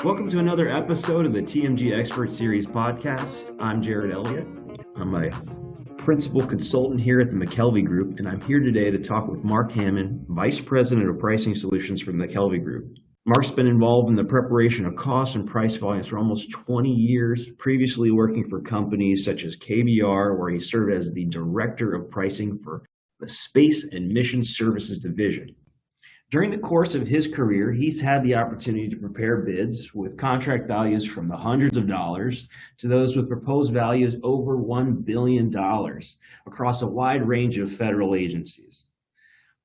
Welcome to another episode of the TMG Expert Series podcast. I'm Jared Elliott. I'm a principal consultant here at the McKelvey Group, and I'm here today to talk with Marc Hamann, Vice President of Pricing Solutions for the McKelvey Group. Marc's been involved in the preparation of cost and price volumes for almost 20 years, previously working for companies such as KBR, where he served as the Director of Pricing for the Space and Mission Services Division. During the course of his career, he's had the opportunity to prepare bids with contract values from the hundreds of dollars to those with proposed values over $1 billion across a wide range of federal agencies.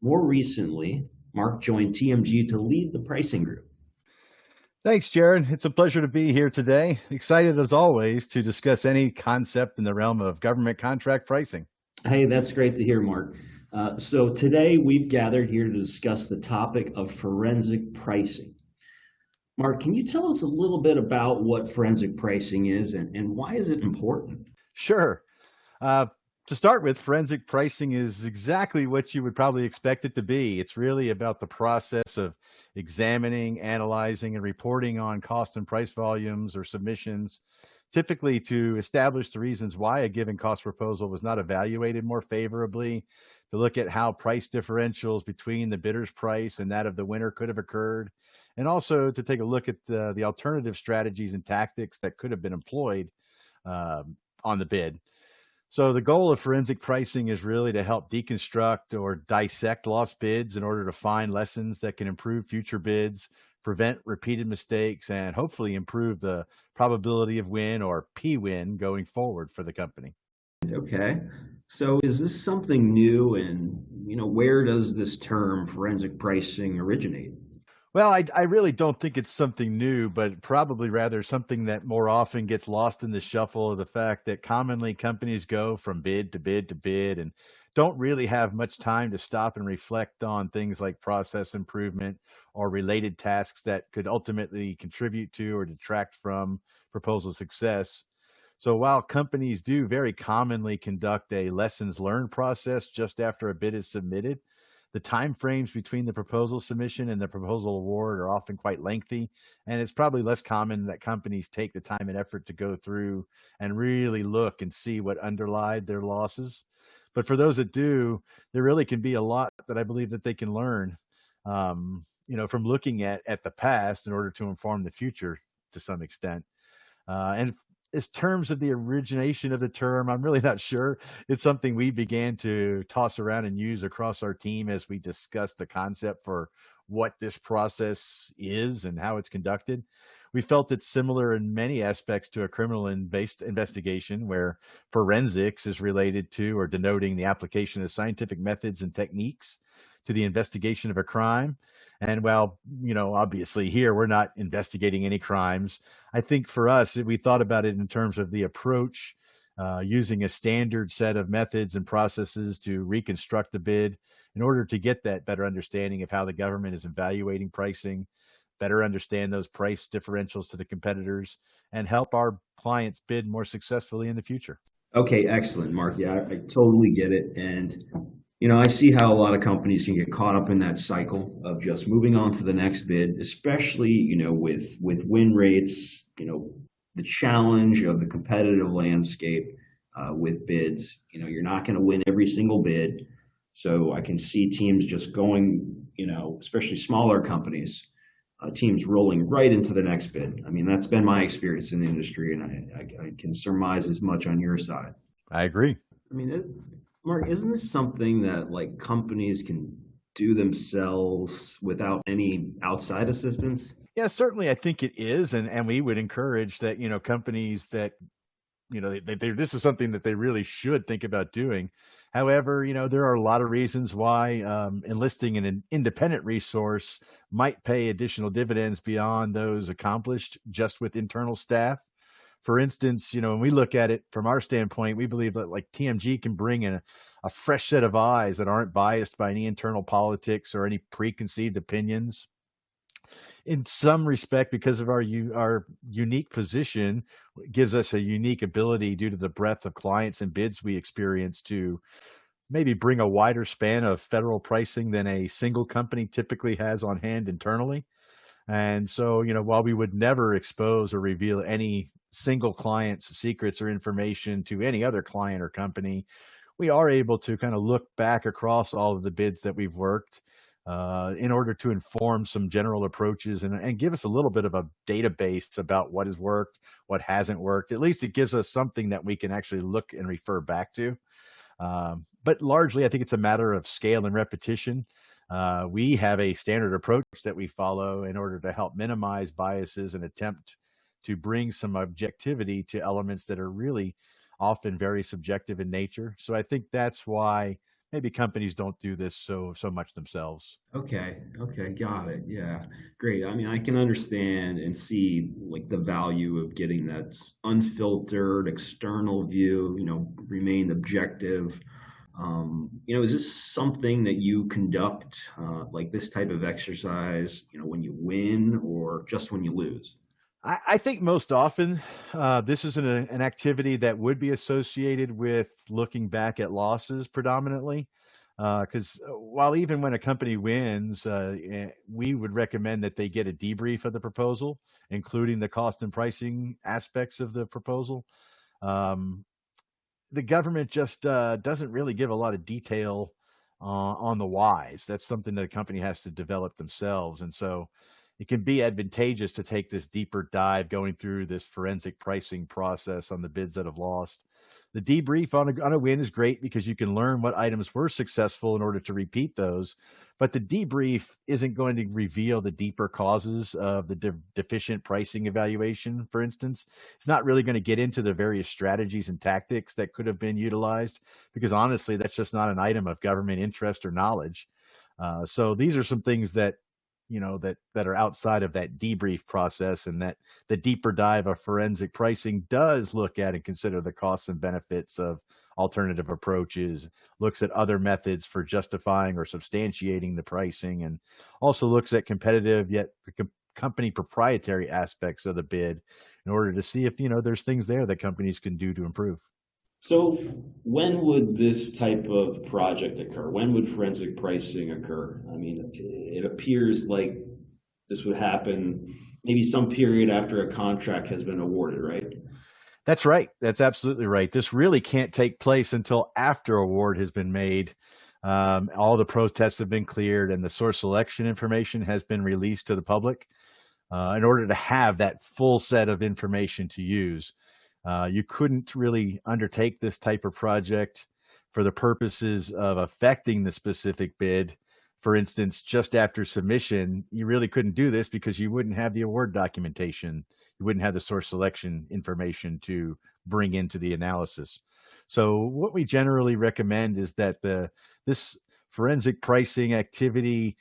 More recently, Marc joined TMG to lead the pricing group. Thanks, Jared. It's a pleasure to be here today. Excited as always to discuss any concept in the realm of government contract pricing. Hey, that's great to hear, Marc. So today we've gathered here to discuss the topic of forensic pricing. Marc, can you tell us a little bit about what forensic pricing is and why is it important? Sure. To start with, forensic pricing is exactly what you would probably expect it to be. It's really about the process of examining, analyzing, and reporting on cost and price volumes or submissions, typically to establish the reasons why a given cost proposal was not evaluated more favorably, to look at how price differentials between the bidder's price and that of the winner could have occurred, and also to take a look at the alternative strategies and tactics that could have been employed on the bid. So the goal of forensic pricing is really to help deconstruct or dissect lost bids in order to find lessons that can improve future bids, prevent repeated mistakes, and hopefully improve the probability of win or P-win going forward for the company. Okay. So is this something new, and where does this term forensic pricing originate? Well, I really don't think it's something new, but probably rather something that more often gets lost in the shuffle of the fact that commonly companies go from bid to bid to bid and don't really have much time to stop and reflect on things like process improvement or related tasks that could ultimately contribute to or detract from proposal success. So while companies do very commonly conduct a lessons learned process just after a bid is submitted, the timeframes between the proposal submission and the proposal award are often quite lengthy, and it's probably less common that companies take the time and effort to go through and really look and see what underlied their losses. But for those that do, there really can be a lot that I believe that they can learn, from looking at the past in order to inform the future to some extent. And in terms of the origination of the term, I'm really not sure. It's something we began to toss around and use across our team as we discussed the concept for what this process is and how it's conducted. We felt it's similar in many aspects to a criminal-based investigation, where forensics is related to or denoting the application of scientific methods and techniques to the investigation of a crime. And while, obviously here we're not investigating any crimes, I think for us, we thought about it in terms of the approach, using a standard set of methods and processes to reconstruct the bid in order to get that better understanding of how the government is evaluating pricing, better understand those price differentials to the competitors, and help our clients bid more successfully in the future. Okay, excellent, Marc. Yeah, I totally get it. And I see how a lot of companies can get caught up in that cycle of just moving on to the next bid, especially, with win rates, the challenge of the competitive landscape with bids. You're not going to win every single bid. So I can see teams just going, especially smaller companies, teams rolling right into the next bid. I mean, that's been my experience in the industry, and I can surmise as much on your side. I agree. I mean, Marc, isn't this something that companies can do themselves without any outside assistance? Yeah, certainly I think it is. And we would encourage that, companies that, this is something that they really should think about doing. However, there are a lot of reasons why enlisting an independent resource might pay additional dividends beyond those accomplished just with internal staff. For instance, when we look at it from our standpoint, we believe that TMG can bring in a fresh set of eyes that aren't biased by any internal politics or any preconceived opinions. In some respect, because of our unique position, gives us a unique ability due to the breadth of clients and bids we experience to maybe bring a wider span of federal pricing than a single company typically has on hand internally. And so, while we would never expose or reveal any single client's secrets or information to any other client or company, we are able to kind of look back across all of the bids that we've worked in order to inform some general approaches and give us a little bit of a database about what has worked, what hasn't worked. At least it gives us something that we can actually look and refer back to. But largely, I think it's a matter of scale and repetition. We have a standard approach that we follow in order to help minimize biases and attempt to bring some objectivity to elements that are really often very subjective in nature. So I think that's why maybe companies don't do this so much themselves. Okay, okay, got it. Yeah, great. I mean, I can understand and see like the value of getting that unfiltered external view, remain objective. Is this something that you conduct, like this type of exercise, when you win or just when you lose? I think most often this is an activity that would be associated with looking back at losses predominantly. Because while even when a company wins, we would recommend that they get a debrief of the proposal, including the cost and pricing aspects of the proposal. Um, the government just doesn't really give a lot of detail on the whys. That's something that a company has to develop themselves. And so it can be advantageous to take this deeper dive going through this forensic pricing process on the bids that have lost. The debrief on a win is great because you can learn what items were successful in order to repeat those. But the debrief isn't going to reveal the deeper causes of the deficient pricing evaluation, for instance. It's not really going to get into the various strategies and tactics that could have been utilized because honestly, that's just not an item of government interest or knowledge. So these are some things that that are outside of that debrief process, and that the deeper dive of forensic pricing does look at and consider the costs and benefits of alternative approaches, looks at other methods for justifying or substantiating the pricing, and also looks at competitive yet company proprietary aspects of the bid in order to see if there's things there that companies can do to improve. So when would this type of project occur? When would forensic pricing occur? I mean, it appears like this would happen maybe some period after a contract has been awarded, right? That's right. That's absolutely right. This really can't take place until after award has been made. All the protests have been cleared and the source selection information has been released to the public in order to have that full set of information to use. You couldn't really undertake this type of project for the purposes of affecting the specific bid. For instance, just after submission, you really couldn't do this because you wouldn't have the award documentation. You wouldn't have the source selection information to bring into the analysis. So what we generally recommend is that this forensic pricing activity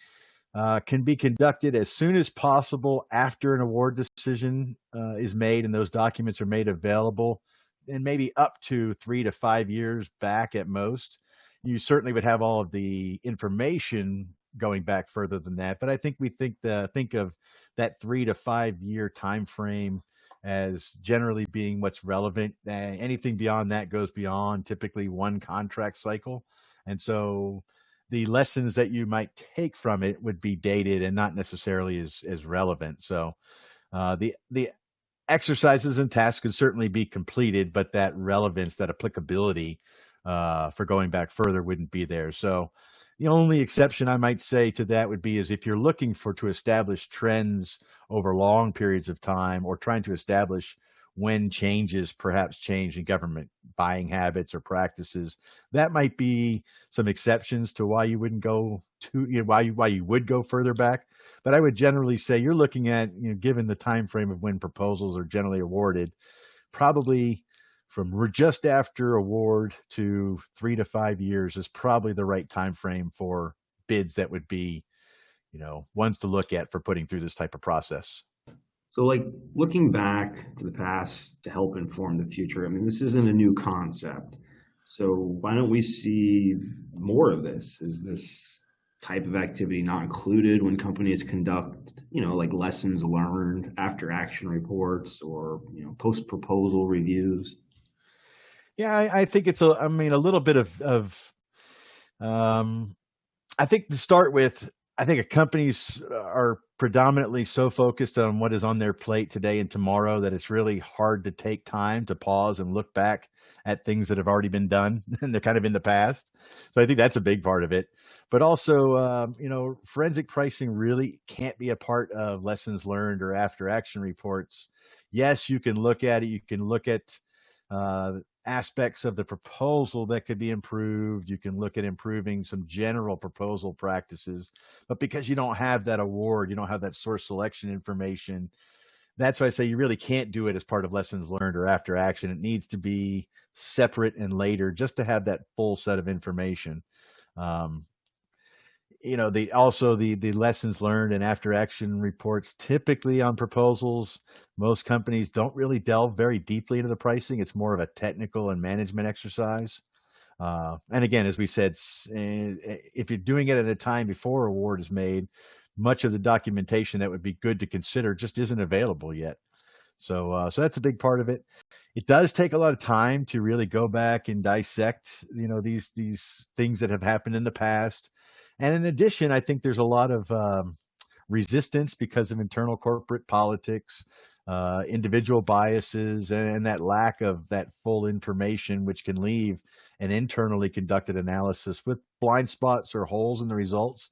can be conducted as soon as possible after an award decision is made and those documents are made available, and maybe up to 3 to 5 years back at most. You certainly would have all of the information going back further than that, but I think we think of that 3 to 5 year time frame as generally being what's relevant. Anything beyond that goes beyond typically one contract cycle, and so the lessons that you might take from it would be dated and not necessarily as relevant. So the exercises and tasks could certainly be completed, but that relevance, that applicability for going back further wouldn't be there. So the only exception I might say to that would be is if you're looking to establish trends over long periods of time, or trying to establish when changes perhaps change in government buying habits or practices, that might be some exceptions to why you wouldn't go to why you would go further back. But I would generally say you're looking at, given the time frame of when proposals are generally awarded, probably from just after award to 3 to 5 years is probably the right time frame for bids that would be, ones to look at for putting through this type of process. So, like looking back to the past to help inform the future, I mean, this isn't a new concept. So, why don't we see more of this? Is this type of activity not included when companies conduct, like lessons learned after action reports or, post proposal reviews? Yeah, I think I mean, a little bit of I think to start with, I think companies are predominantly so focused on what is on their plate today and tomorrow that it's really hard to take time to pause and look back at things that have already been done and they're kind of in the past. So I think that's a big part of it. But also, forensic pricing really can't be a part of lessons learned or after action reports. Yes, you can look at it. You can look at uh, aspects of the proposal that could be improved. You can look at improving some general proposal practices, but because you don't have that award, you don't have that source selection information. That's why I say you really can't do it as part of lessons learned or after action. It needs to be separate and later just to have that full set of information. Um, the lessons learned and after action reports typically on proposals, most companies don't really delve very deeply into the pricing. It's more of a technical and management exercise. And again, as we said, if you're doing it at a time before award is made, much of the documentation that would be good to consider just isn't available yet. So that's a big part of it. It does take a lot of time to really go back and dissect, these things that have happened in the past. And in addition, I think there's a lot of resistance because of internal corporate politics, individual biases, and that lack of that full information, which can leave an internally conducted analysis with blind spots or holes in the results.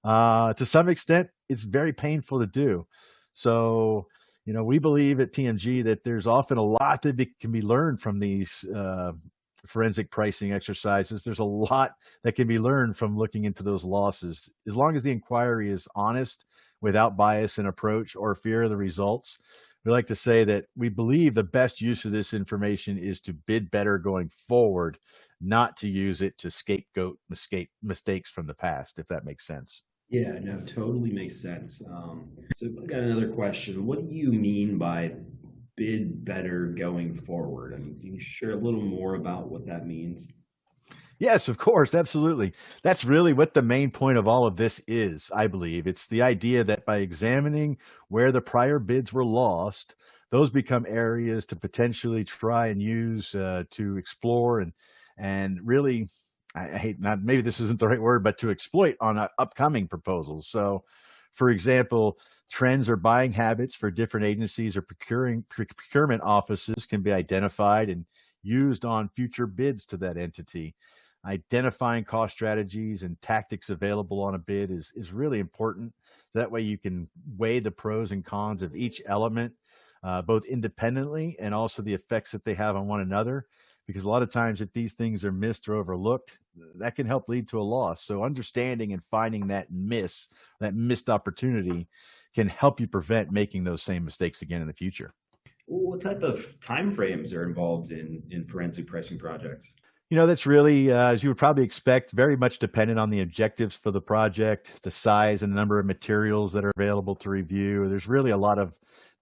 To some extent, it's very painful to do. So, we believe at TMG that there's often a lot that can be learned from these forensic pricing exercises. There's a lot that can be learned from looking into those losses. As long as the inquiry is honest, without bias in approach or fear of the results, we like to say that we believe the best use of this information is to bid better going forward, not to use it to scapegoat mistakes from the past, if that makes sense. Yeah, no, totally makes sense. So I got another question. What do you mean by bid better going forward? I mean, can you share a little more about what that means? Yes, of course, absolutely. That's really what the main point of all of this is, I believe. It's the idea that by examining where the prior bids were lost, those become areas to potentially try and use to explore and really, I hate not maybe this isn't the right word, but to exploit on upcoming proposals. So, for example, trends or buying habits for different agencies or procurement offices can be identified and used on future bids to that entity. Identifying cost strategies and tactics available on a bid is really important. That way you can weigh the pros and cons of each element, both independently and also the effects that they have on one another. Because a lot of times, if these things are missed or overlooked, that can help lead to a loss. So understanding and finding that missed opportunity can help you prevent making those same mistakes again in the future. What type of timeframes are involved in forensic pricing projects? That's really, as you would probably expect, very much dependent on the objectives for the project, the size and number of materials that are available to review. There's really a lot of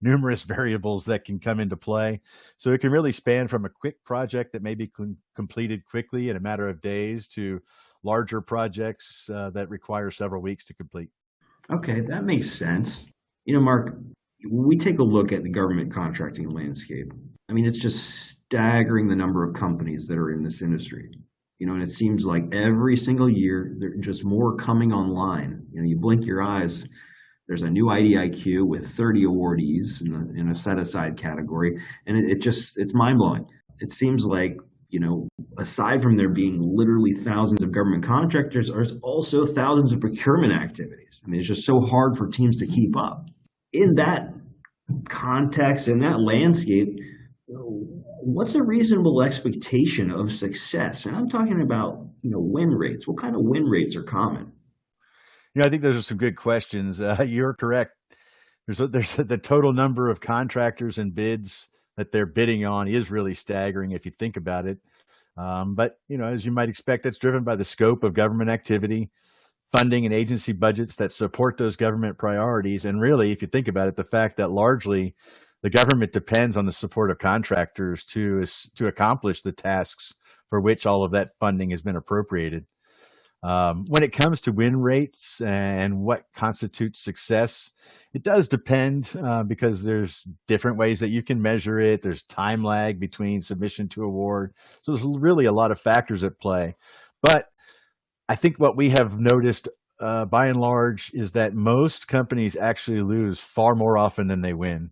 numerous variables that can come into play. So it can really span from a quick project that may be completed quickly in a matter of days to larger projects that require several weeks to complete. Okay, that makes sense. Mark, when we take a look at the government contracting landscape, I mean, it's just staggering the number of companies that are in this industry. And it seems like every single year there are just more coming online. You blink your eyes, there's a new IDIQ with 30 awardees in a set aside category, and it's mind blowing. It seems like aside from there being literally thousands of government contractors, there's also thousands of procurement activities. I mean, it's just so hard for teams to keep up. In that context, in that landscape, what's a reasonable expectation of success? And I'm talking about, win rates. What kind of win rates are common? I think those are some good questions. You're correct. There's the total number of contractors and bids that they're bidding on is really staggering if you think about it. But as you might expect, that's driven by the scope of government activity, funding and agency budgets that support those government priorities. And really, if you think about it, the fact that largely the government depends on the support of contractors to accomplish the tasks for which all of that funding has been appropriated. When it comes to win rates and what constitutes success, it does depend because there's different ways that you can measure it. There's time lag between submission to award. So there's really a lot of factors at play. But I think what we have noticed by and large, is that most companies actually lose far more often than they win.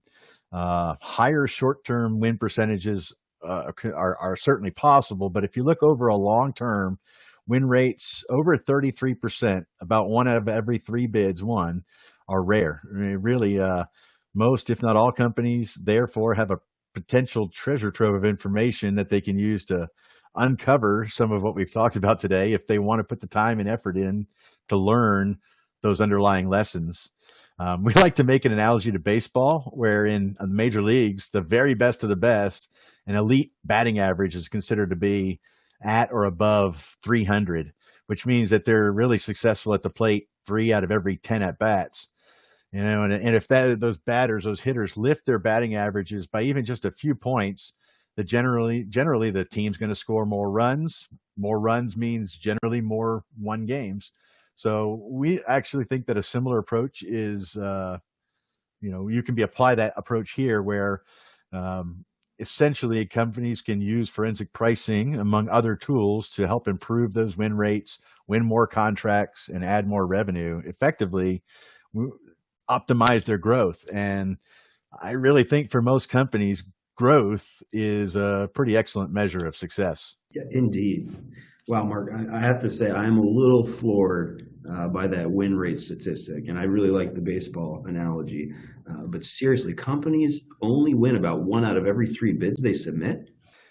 Higher short-term win percentages are certainly possible, but if you look over a long term, win rates over 33%, about one out of every three bids won, are rare. I mean, really, most, if not all companies, therefore, have a potential treasure trove of information that they can use to uncover some of what we've talked about today if they want to put the time and effort in to learn those underlying lessons. We like to make an analogy to baseball, where in the major leagues, the very best of the best, an elite batting average is considered to be at or above 300, which means that they're really successful at the plate 3 out of every 10 at bats. And if those batters, those hitters lift their batting averages by even just a few points, generally the team's going to score more runs. More runs means generally more won games. So we actually think that a similar approach is, you can apply that approach here, where essentially companies can use forensic pricing among other tools to help improve those win rates, win more contracts, and add more revenue effectively, optimize their growth. And I really think for most companies, growth is a pretty excellent measure of success. Yeah, indeed. Wow, Mark, I have to say I'm a little floored by that win rate statistic, and I really like the baseball analogy. But seriously, companies only win about one out of every three bids they submit?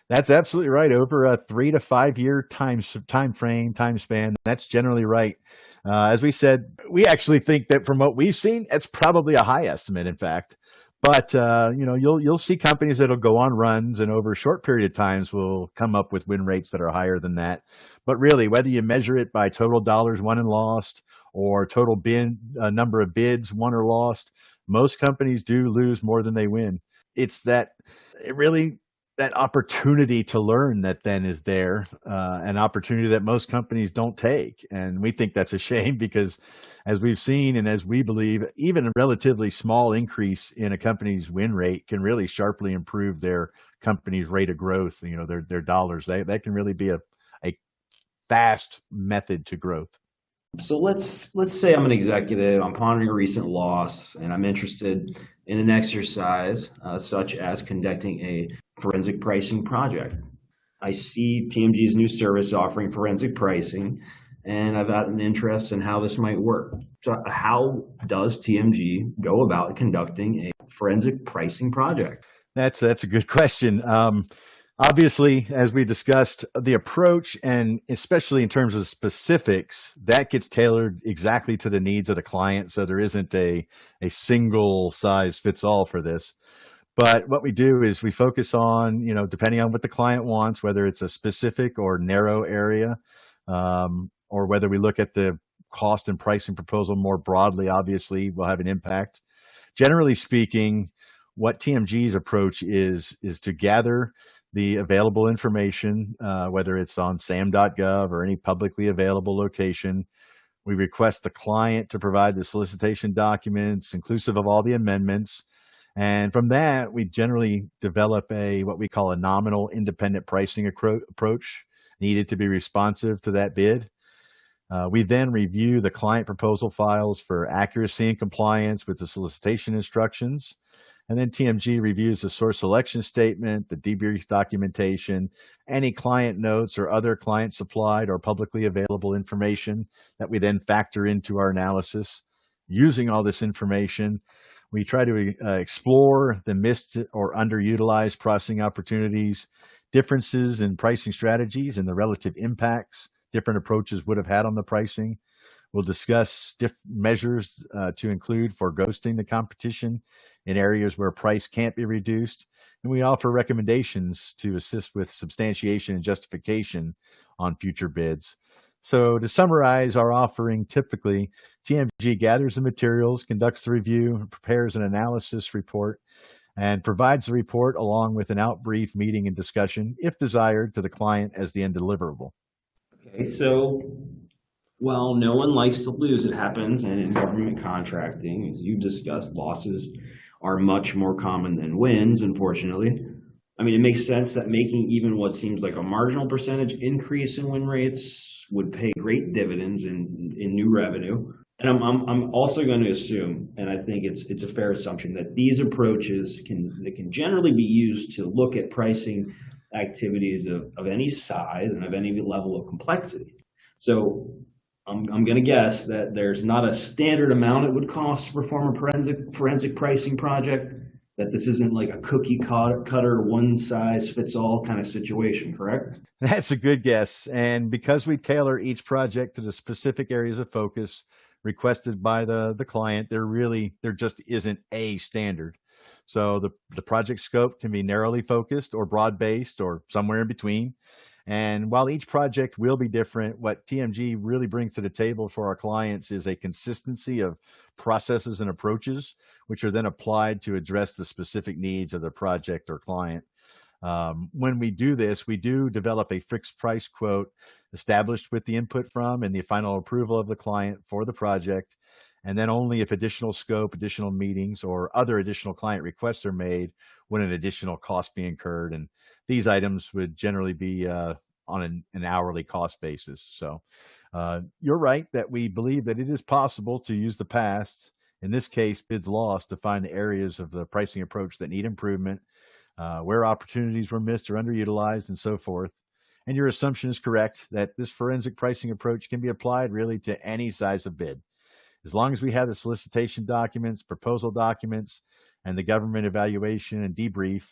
That's absolutely right. Over a 3 to 5 year time span, that's generally right. As we said, we actually think that from what we've seen, it's probably a high estimate, in fact. But you'll see companies that'll go on runs, and over a short period of times will come up with win rates that are higher than that. But really, whether you measure it by total dollars won and lost, or total number of bids won or lost, most companies do lose more than they win. It's that opportunity to learn that then is there, an opportunity that most companies don't take. And we think that's a shame, because as we've seen and as we believe, even a relatively small increase in a company's win rate can really sharply improve their company's rate of growth, their dollars. That can really be a fast method to growth. So let's say I'm an executive, I'm pondering a recent loss, and I'm interested in an exercise such as conducting a forensic pricing project. I see TMG's new service offering forensic pricing, and I've got an interest in how this might work. So how does TMG go about conducting a forensic pricing project? That's a good question. Obviously, as we discussed, the approach, and especially in terms of specifics, that gets tailored exactly to the needs of the client. So there isn't a single size fits all for this. But what we do is we focus on, depending on what the client wants, whether it's a specific or narrow area, or whether we look at the cost and pricing proposal more broadly, obviously will have an impact. Generally speaking, what TMG's approach is to gather the available information, whether it's on sam.gov or any publicly available location. We request the client to provide the solicitation documents, inclusive of all the amendments. And from that, we generally develop what we call a nominal independent pricing approach needed to be responsive to that bid. We then review the client proposal files for accuracy and compliance with the solicitation instructions. And then TMG reviews the source selection statement, the debrief documentation, any client notes or other client supplied or publicly available information that we then factor into our analysis. Using all this information, we try to explore the missed or underutilized pricing opportunities, differences in pricing strategies, and the relative impacts different approaches would have had on the pricing. We'll discuss measures to include for ghosting the competition in areas where price can't be reduced. And we offer recommendations to assist with substantiation and justification on future bids. So to summarize our offering, typically, TMG gathers the materials, conducts the review, prepares an analysis report, and provides the report along with an out-brief meeting and discussion, if desired, to the client as the end deliverable. Okay, so well, no one likes to lose. It happens, and in government contracting, as you discussed, losses are much more common than wins, unfortunately. I mean, it makes sense that making even what seems like a marginal percentage increase in win rates would pay great dividends in new revenue. And I'm also going to assume, and I think it's a fair assumption, that these approaches can generally be used to look at pricing activities of any size and of any level of complexity. So I'm going to guess that there's not a standard amount it would cost to perform a forensic pricing project, that this isn't like a cookie cutter, one size fits all kind of situation, correct? That's a good guess. And because we tailor each project to the specific areas of focus requested by the client, there just isn't a standard. So the project scope can be narrowly focused or broad based or somewhere in between. And while each project will be different, what TMG really brings to the table for our clients is a consistency of processes and approaches, which are then applied to address the specific needs of the project or client. When we do this, we do develop a fixed price quote established with the input from and the final approval of the client for the project. And then only if additional scope, additional meetings, or other additional client requests are made would an additional cost be incurred. And these items would generally be on an hourly cost basis. So you're right that we believe that it is possible to use the past, in this case, bids lost, to find the areas of the pricing approach that need improvement, where opportunities were missed or underutilized, and so forth. And your assumption is correct that this forensic pricing approach can be applied really to any size of bid. As long as we have the solicitation documents, proposal documents, and the government evaluation and debrief,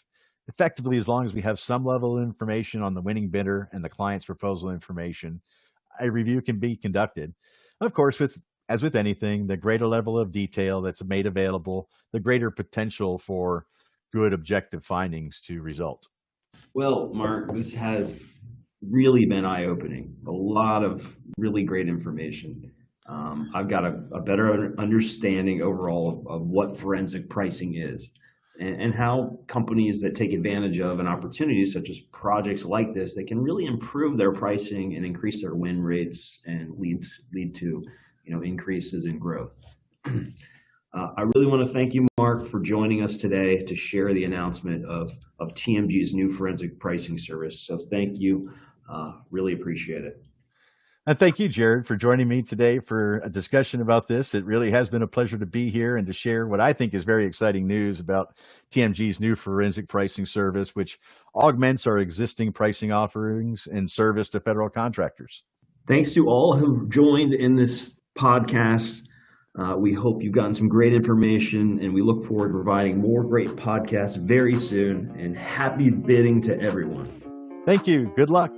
effectively, as long as we have some level of information on the winning bidder and the client's proposal information, a review can be conducted. Of course, as with anything, the greater level of detail that's made available, the greater potential for good objective findings to result. Well, Mark, this has really been eye-opening. A lot of really great information. I've got a better understanding overall of what forensic pricing is, and how companies that take advantage of an opportunity such as projects like this, they can really improve their pricing and increase their win rates and lead to increases in growth. I really want to thank you, Mark, for joining us today to share the announcement of TMG's new forensic pricing service. So thank you. Really appreciate it. And thank you, Jared, for joining me today for a discussion about this. It really has been a pleasure to be here and to share what I think is very exciting news about TMG's new forensic pricing service, which augments our existing pricing offerings and service to federal contractors. Thanks to all who joined in this podcast. We hope you've gotten some great information, and we look forward to providing more great podcasts very soon. And happy bidding to everyone. Thank you. Good luck.